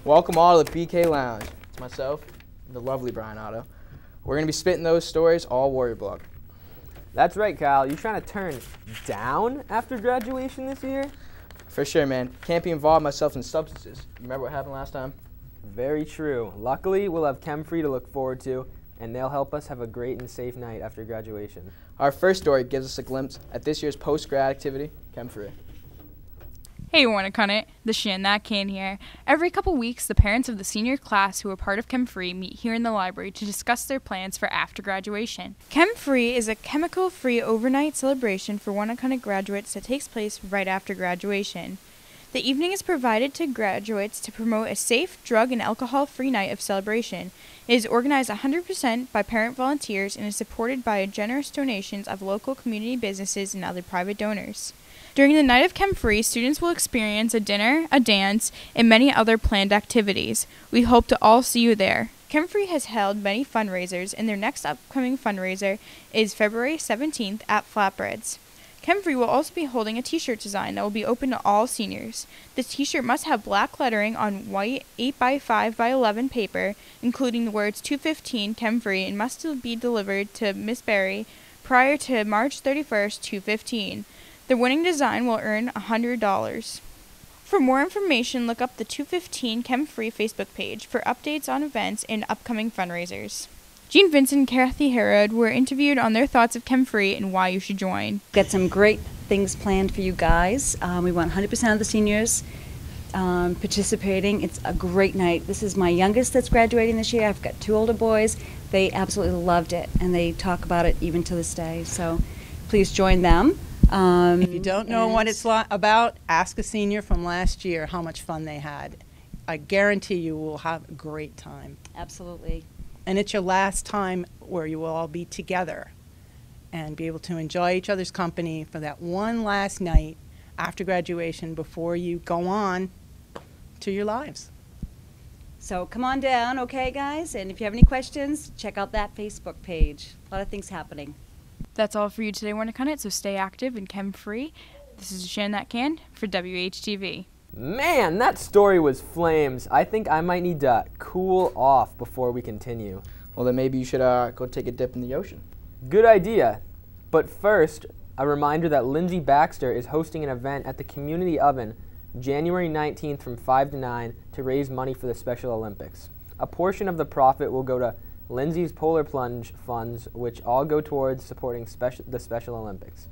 Welcome all to the BK Lounge. It's myself, the lovely Brian Otto. We're going to be spitting those stories all Warrior Block. That's right, Kyle. You trying to turn down after graduation this year? For sure, man. Can't be involved myself in substances. Remember what happened last time? Very true. Luckily, we'll have Chem Free to look forward to, and they'll help us have a great and safe night after graduation. Our first story gives us a glimpse at this year's post-grad activity, Chem Free. Hey, Warnicunnet, the Shan That Can here. Every couple weeks, the parents of the senior class who are part of Chem Free meet here in the library to discuss their plans for after graduation. Chem Free is a chemical-free overnight celebration for Warnicunnet graduates that takes place right after graduation. The evening is provided to graduates to promote a safe, drug, and alcohol-free night of celebration. It is organized 100% by parent volunteers and is supported by generous donations of local community businesses and other private donors. During the night of Chem Free, students will experience a dinner, a dance, and many other planned activities. We hope to all see you there. Chem Free has held many fundraisers, and their next upcoming fundraiser is February 17th at Flatbreads. Chem Free will also be holding a t-shirt design that will be open to all seniors. The t-shirt must have black lettering on white 8x5x11 paper, including the words 215 Chem Free, and must be delivered to Miss Berry prior to March 31st, 2015. The winning design will earn $100. For more information, look up the 215 Chem Free Facebook page for updates on events and upcoming fundraisers. Jean Vincent and Kathy Herod were interviewed on their thoughts of Chem Free and why you should join. Got some great things planned for you guys. We want 100% of the seniors participating. It's a great night. This is my youngest that's graduating this year. I've got two older boys. They absolutely loved it, and they talk about it even to this day. So please join them. If you don't know what it's about, ask a senior from last year how much fun they had. I guarantee you will have a great time. Absolutely. And it's your last time where you will all be together and be able to enjoy each other's company for that one last night after graduation before you go on to your lives. So come on down, okay, guys? And if you have any questions, check out that Facebook page. A lot of things happening. That's all for you today, Warnicunnet, so stay active and Chem Free. This is Shan That Can for WHTV. Man, that story was flames. I think I might need to cool off before we continue. Well, then maybe you should go take a dip in the ocean. Good idea. But first, a reminder that Lindsay Baxter is hosting an event at the Community Oven January 19th from 5 to 9 to raise money for the Special Olympics. A portion of the profit will go to Lindsay's Polar Plunge funds, which all go towards supporting the Special Olympics.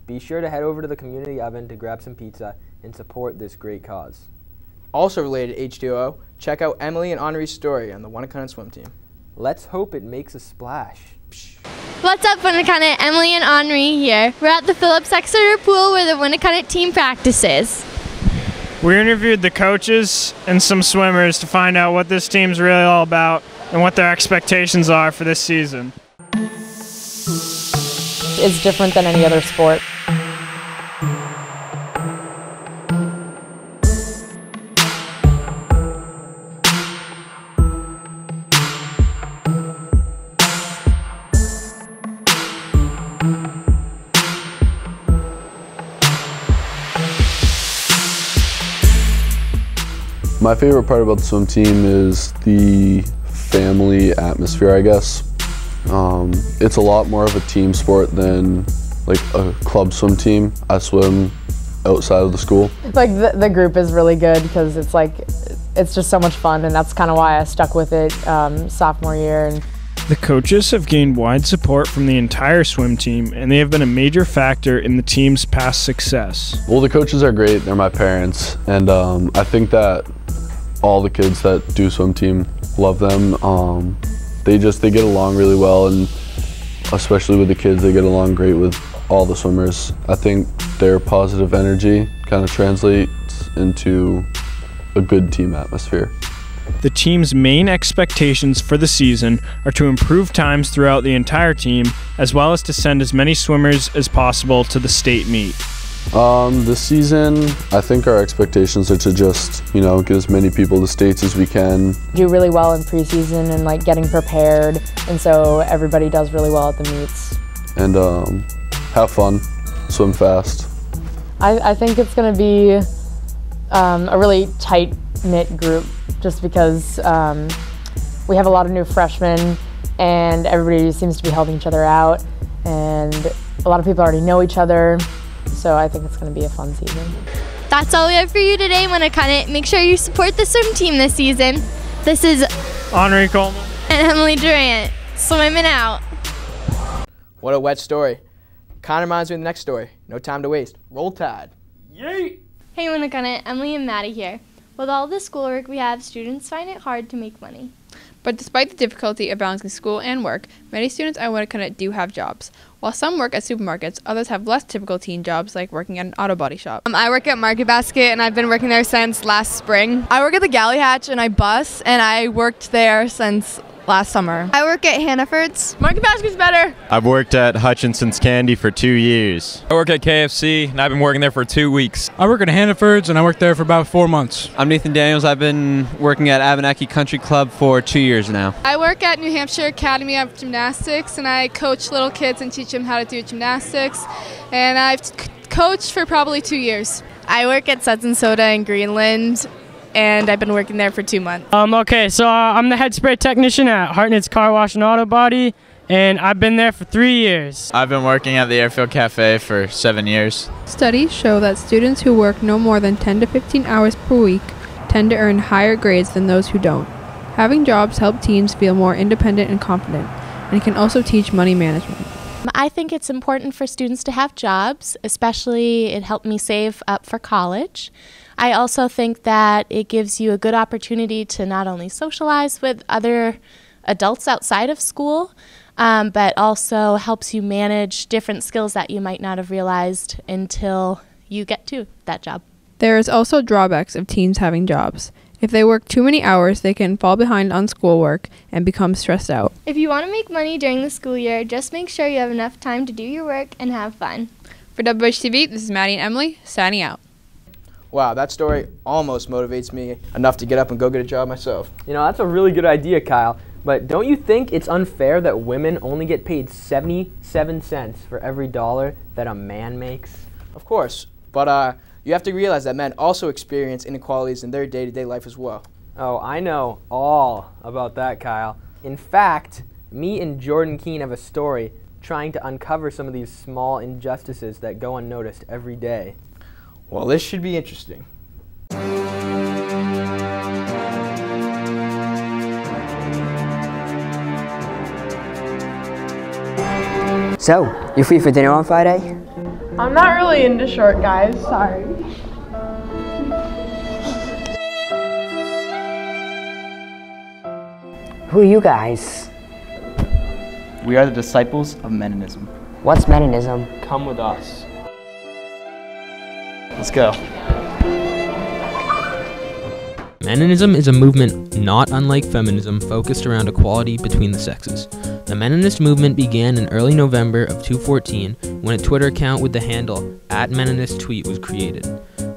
Be sure to head over to the Community Oven to grab some pizza and support this great cause. Also related to H2O, check out Emily and Henri's story on the Warnicunnet swim team. Let's hope it makes a splash. What's up, Warnicunnet? Emily and Henri here. We're at the Phillips Exeter pool where the Warnicunnet team practices. We interviewed the coaches and some swimmers to find out what this team's really all about and what their expectations are for this season. It's different than any other sport. My favorite part about the swim team is the family atmosphere, I guess. It's a lot more of a team sport than like a club swim team. I swim outside of the school. Like the group is really good because it's just so much fun, and that's kind of why I stuck with it sophomore year. The coaches have gained wide support from the entire swim team, and they have been a major factor in the team's past success. Well, the coaches are great. They're my parents, and I think that all the kids that do swim team love them. They get along really well, and especially with the kids, they get along great with all the swimmers. I think their positive energy kind of translates into a good team atmosphere. The team's main expectations for the season are to improve times throughout the entire team, as well as to send as many swimmers as possible to the state meet. This season, I think our expectations are to just, get as many people to states as we can. Do really well in preseason and getting prepared, and so everybody does really well at the meets. And have fun, swim fast. I think it's going to be a really tight-knit group, just because we have a lot of new freshmen and everybody seems to be helping each other out, and a lot of people already know each other, so I think it's going to be a fun season. That's all we have for you today, Winnicott. Make sure you support the swim team this season. This is Henri Coleman and Emily Durant, swimming out. What a wet story. Kind of reminds me of the next story. No time to waste. Roll Tide. Yay! Hey Winnicott, Emily and Maddie here. With all the schoolwork we have, students find it hard to make money. But despite the difficulty of balancing school and work, many students at Winnicott do have jobs. While some work at supermarkets, others have less typical teen jobs like working at an auto body shop. I work at Market Basket and I've been working there since last spring. I work at the Galley Hatch and I bus and I worked there since last summer. I work at Hannaford's. Market Basket's better. I've worked at Hutchinson's Candy for 2 years. I work at KFC and I've been working there for 2 weeks. I work at Hannaford's and I worked there for about 4 months. I'm Nathan Daniels. I've been working at Abenaki Country Club for 2 years now. I work at New Hampshire Academy of Gymnastics and I coach little kids and teach them how to do gymnastics, and I've coached for probably 2 years. I work at Suds and Soda in Greenland and I've been working there for 2 months. Okay, so I'm the head spray technician at Hartnett's Car Wash and Auto Body, and I've been there for 3 years. I've been working at the Airfield Cafe for 7 years. Studies show that students who work no more than 10 to 15 hours per week tend to earn higher grades than those who don't. Having jobs help teens feel more independent and confident, and can also teach money management. I think it's important for students to have jobs, especially it helped me save up for college. I also think that it gives you a good opportunity to not only socialize with other adults outside of school, but also helps you manage different skills that you might not have realized until you get to that job. There is also drawbacks of teens having jobs. If they work too many hours, they can fall behind on schoolwork and become stressed out. If you want to make money during the school year, just make sure you have enough time to do your work and have fun. For WHTV, this is Maddie and Emily, signing out. Wow, that story almost motivates me enough to get up and go get a job myself. You know, that's a really good idea, Kyle. But don't you think it's unfair that women only get paid 77 cents for every dollar that a man makes? Of course, but you have to realize that men also experience inequalities in their day-to-day life as well. Oh, I know all about that, Kyle. In fact, me and Jordan Keene have a story trying to uncover some of these small injustices that go unnoticed every day. Well, this should be interesting. So, you free for dinner on Friday? I'm not really into short guys, sorry. Who are you guys? We are the disciples of Anism. What's Anism? Come with us. Let's go. Anism is a movement not unlike feminism focused around equality between the sexes. The Meninist movement began in early November of 2014 when a Twitter account with the handle @MeninistTweet was created.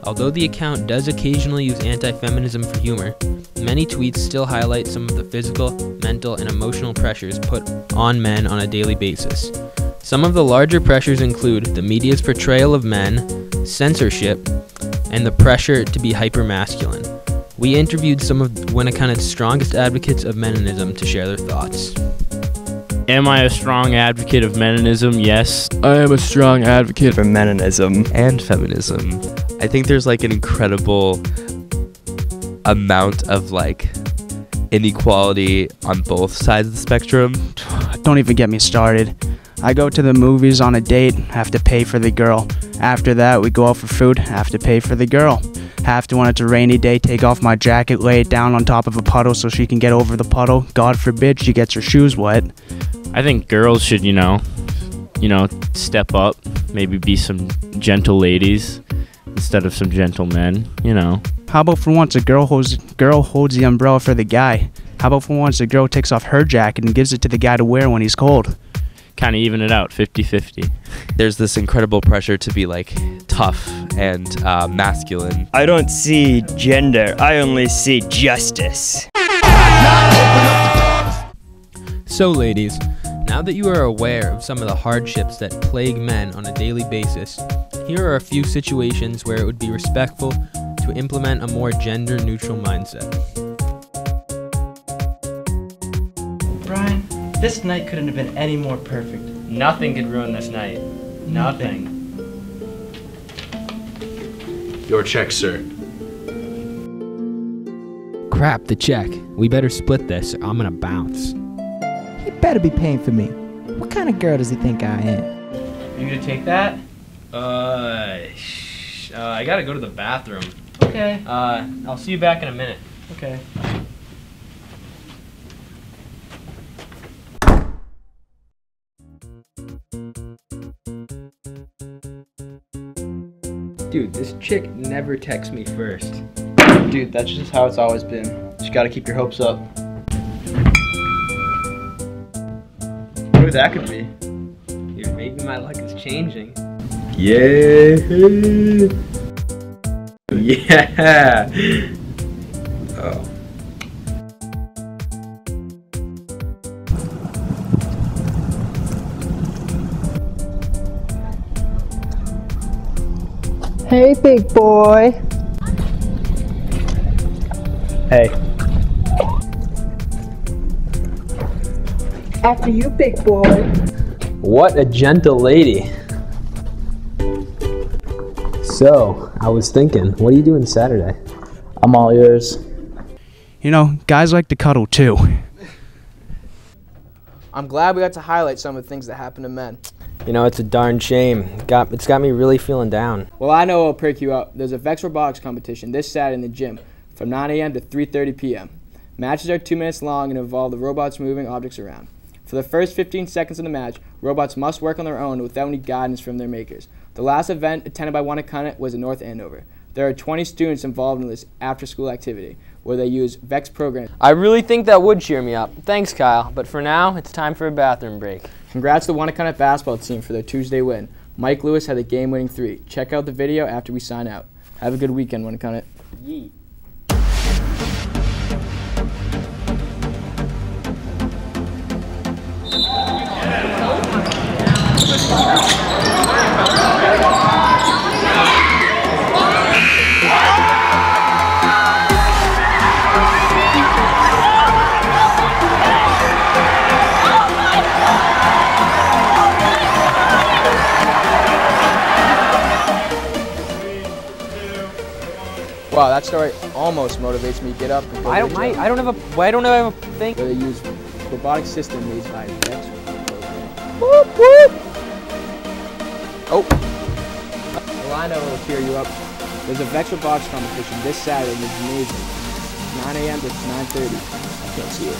Although the account does occasionally use anti-feminism for humor, many tweets still highlight some of the physical, mental, and emotional pressures put on men on a daily basis. Some of the larger pressures include the media's portrayal of men, censorship, and the pressure to be hyper-masculine. We interviewed some of Winnicott's strongest advocates of Meninism to share their thoughts. Am I a strong advocate of Meninism? Yes. I am a strong advocate for Meninism and feminism. I think there's like an incredible amount of like inequality on both sides of the spectrum. Don't even get me started. I go to the movies on a date, have to pay for the girl. After that, we go out for food, have to pay for the girl. Have to, when it's a rainy day, take off my jacket, lay it down on top of a puddle so she can get over the puddle. God forbid she gets her shoes wet. I think girls should, you know, step up, maybe be some gentle ladies instead of some gentle men, you know. How about for once a girl holds the umbrella for the guy? How about for once a girl takes off her jacket and gives it to the guy to wear when he's cold? Kind of even it out, 50-50. There's this incredible pressure to be like tough and masculine. I don't see gender, I only see justice. So ladies, now that you are aware of some of the hardships that plague men on a daily basis, here are a few situations where it would be respectful to to implement a more gender-neutral mindset. Brian, this night couldn't have been any more perfect. Nothing could ruin this night. Nothing. Your check, sir. Crap, the check. We better split this or I'm gonna bounce. He better be paying for me. What kind of girl does he think I am? You gonna take that? I gotta go to the bathroom. Okay. I'll see you back in a minute. Okay. Dude, this chick never texts me first. Dude, that's just how it's always been. Just gotta keep your hopes up. Who that could be? Dude, maybe my luck is changing. Yeah. Yeah. Oh. Hey, big boy. Hey. After you, big boy. What a gentle lady. So, I was thinking, what are you doing Saturday? I'm all yours. You know, guys like to cuddle too. I'm glad we got to highlight some of the things that happen to men. You know, it's a darn shame. It's got me really feeling down. Well, I know it'll prick you up. There's a Vex Robotics competition this Saturday in the gym from 9 a.m. to 3:30 p.m. Matches are 2 minutes long and involve the robots moving objects around. For the first 15 seconds of the match, robots must work on their own without any guidance from their makers. The last event attended by Wanakana was in North Andover. There are 20 students involved in this after-school activity where they use Vex programs. I really think that would cheer me up. Thanks, Kyle. But for now, it's time for a bathroom break. Congrats to the Wanakana basketball team for their Tuesday win. Mike Lewis had the game-winning 3. Check out the video after we sign out. Have a good weekend, Wanakana. Yeet. Wow, that story almost motivates me to get up and go. I don't have a thing. Where they use robotic system made by Vex. Whoop, whoop. Oh, Alina will cheer you up. There's a Vex Robotics competition this Saturday in the gymnasium, 9 a.m. to 9:30. I can't see it.